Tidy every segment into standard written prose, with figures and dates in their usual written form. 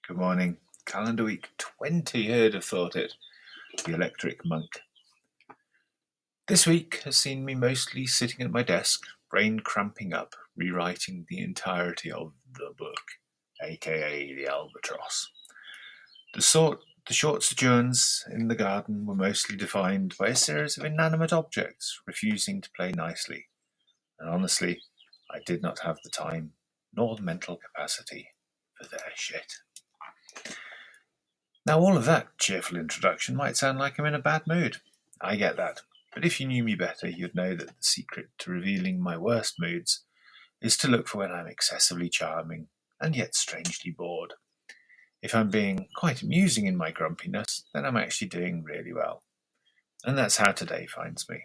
Good morning. Calendar week 20, who'd have thought it? The Electric Monk. This week has seen me mostly sitting at my desk, brain cramping up, rewriting the entirety of the book, aka the Albatross. The short sojourns in the garden were mostly defined by a series of inanimate objects refusing to play nicely, and honestly, I did not have the time nor the mental capacity for their shit. Now, all of that cheerful introduction might sound like I'm in a bad mood. I get that. But if you knew me better, you'd know that the secret to revealing my worst moods is to look for when I'm excessively charming and yet strangely bored. If I'm being quite amusing in my grumpiness, then I'm actually doing really well. And that's how today finds me.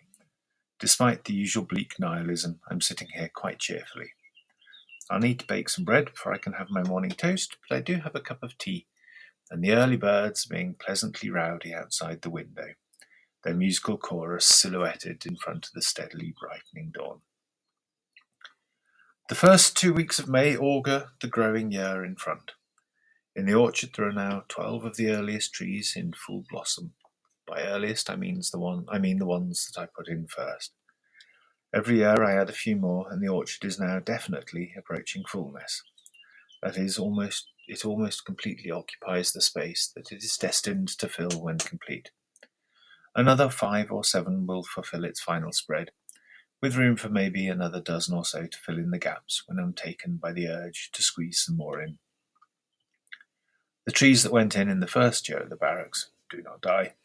Despite the usual bleak nihilism, I'm sitting here quite cheerfully. I'll need to bake some bread before I can have my morning toast, but I do have a cup of tea, and the early birds being pleasantly rowdy outside the window, their musical chorus silhouetted in front of the steadily brightening dawn. The first 2 weeks of May augur the growing year in front. In the orchard there are now 12 of the earliest trees in full blossom. By earliest I mean the ones that I put in first. Every year I add a few more, and the orchard is now definitely approaching fullness. That is, it almost completely occupies the space that it is destined to fill when complete. Another 5 or 7 will fulfill its final spread, with room for maybe another dozen or so to fill in the gaps when I'm taken by the urge to squeeze some more in. The trees that went in the first year of the barracks, do not die,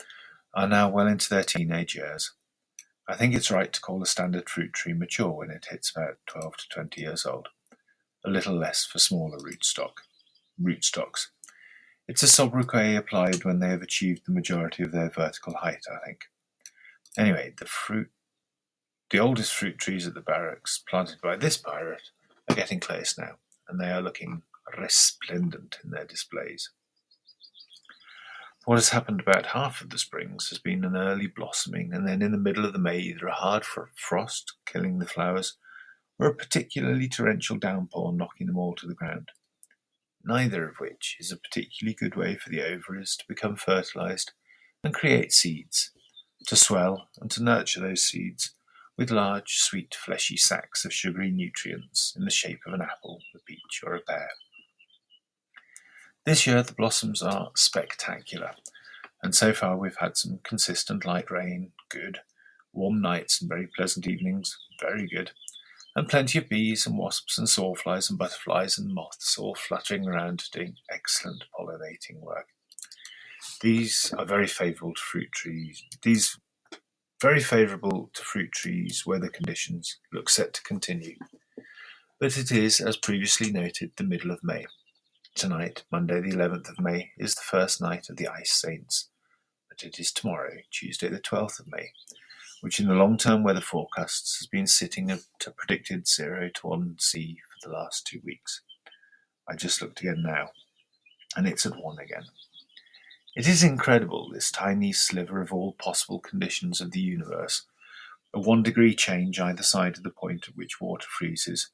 are now well into their teenage years. I think it's right to call a standard fruit tree mature when it hits about 12 to 20 years old. A little less for smaller rootstocks. It's a sobriquet applied when they have achieved the majority of their vertical height, I think. Anyway, the oldest fruit trees at the barracks, planted by this pirate, are getting close now, and they are looking resplendent in their displays. What has happened about half of the springs has been an early blossoming, and then in the middle of the May either a hard frost killing the flowers, or a particularly torrential downpour knocking them all to the ground. Neither of which is a particularly good way for the ovaries to become fertilized and create seeds, to swell and to nurture those seeds with large, sweet, fleshy sacs of sugary nutrients in the shape of an apple, a peach, or a pear. This year the blossoms are spectacular, and so far we've had some consistent light rain, good, warm nights and very pleasant evenings, very good, and plenty of bees and wasps and sawflies and butterflies and moths all fluttering around doing excellent pollinating work. These are very favourable to fruit trees weather conditions look set to continue. But it is, as previously noted, the middle of May. Tonight, Monday the 11th of May, is the first night of the Ice Saints, but it is tomorrow, Tuesday the 12th of May, which in the long-term weather forecasts has been sitting at a predicted 0 to 1 C for the last 2 weeks. I just looked again now, and it's at 1 again. It is incredible, this tiny sliver of all possible conditions of the universe, a 1 degree change either side of the point at which water freezes,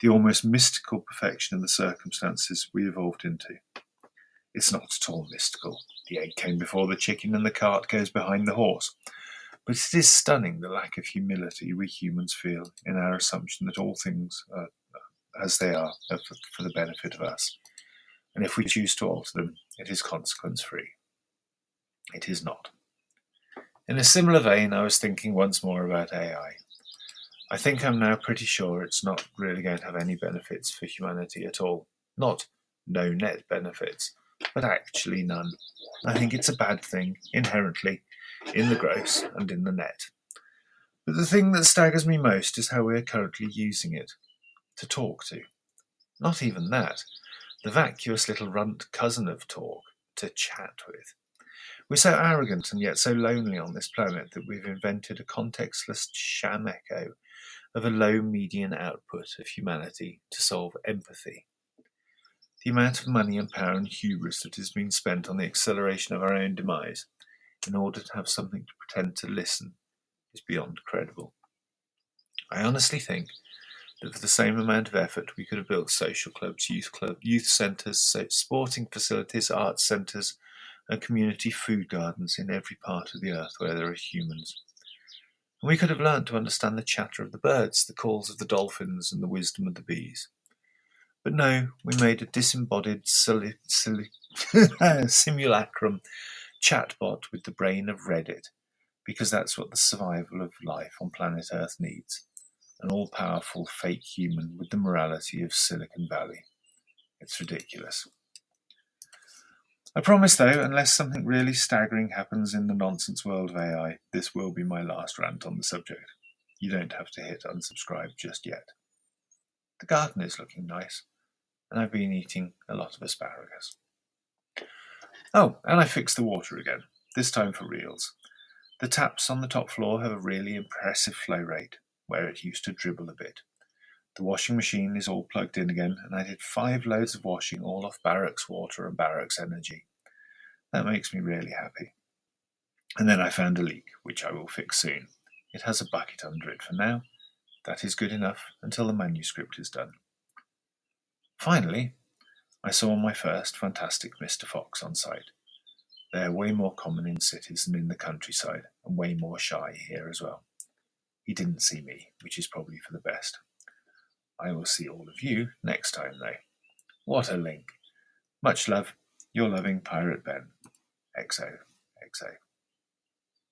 the almost mystical perfection of the circumstances we evolved into. It's not at all mystical. The egg came before the chicken and the cart goes behind the horse. But it is stunning the lack of humility we humans feel in our assumption that all things are as they are for the benefit of us. And if we choose to alter them, it is consequence-free. It is not. In a similar vein, I was thinking once more about AI. I think I'm now pretty sure it's not really going to have any benefits for humanity at all. Not no net benefits, but actually none. I think it's a bad thing, inherently, in the gross and in the net. But the thing that staggers me most is how we are currently using it to talk to. Not even that. The vacuous little runt cousin of talk, to chat with. We're so arrogant and yet so lonely on this planet that we've invented a contextless sham echo of a low median output of humanity to solve empathy. The amount of money and power and hubris that has been spent on the acceleration of our own demise in order to have something to pretend to listen is beyond credible. I honestly think that for the same amount of effort we could have built social clubs, youth centres, sporting facilities, arts centres, and community food gardens in every part of the earth where there are humans. And we could have learnt to understand the chatter of the birds, the calls of the dolphins, and the wisdom of the bees. But no, we made a disembodied simulacrum chatbot with the brain of Reddit, because that's what the survival of life on planet Earth needs. An all-powerful fake human with the morality of Silicon Valley. It's ridiculous. I promise, though, unless something really staggering happens in the nonsense world of AI, this will be my last rant on the subject. You don't have to hit unsubscribe just yet. The garden is looking nice, and I've been eating a lot of asparagus. Oh, and I fixed the water again, this time for reals. The taps on the top floor have a really impressive flow rate, where it used to dribble a bit. The washing machine is all plugged in again, and I did 5 loads of washing all off Barrack's water and Barrack's energy. That makes me really happy. And then I found a leak, which I will fix soon. It has a bucket under it for now. That is good enough until the manuscript is done. Finally, I saw my first fantastic Mr. Fox on sight. They are way more common in cities than in the countryside, and way more shy here as well. He didn't see me, which is probably for the best. I will see all of you next time, though. What a link. Much love, your loving Pirate Ben. XO, XO.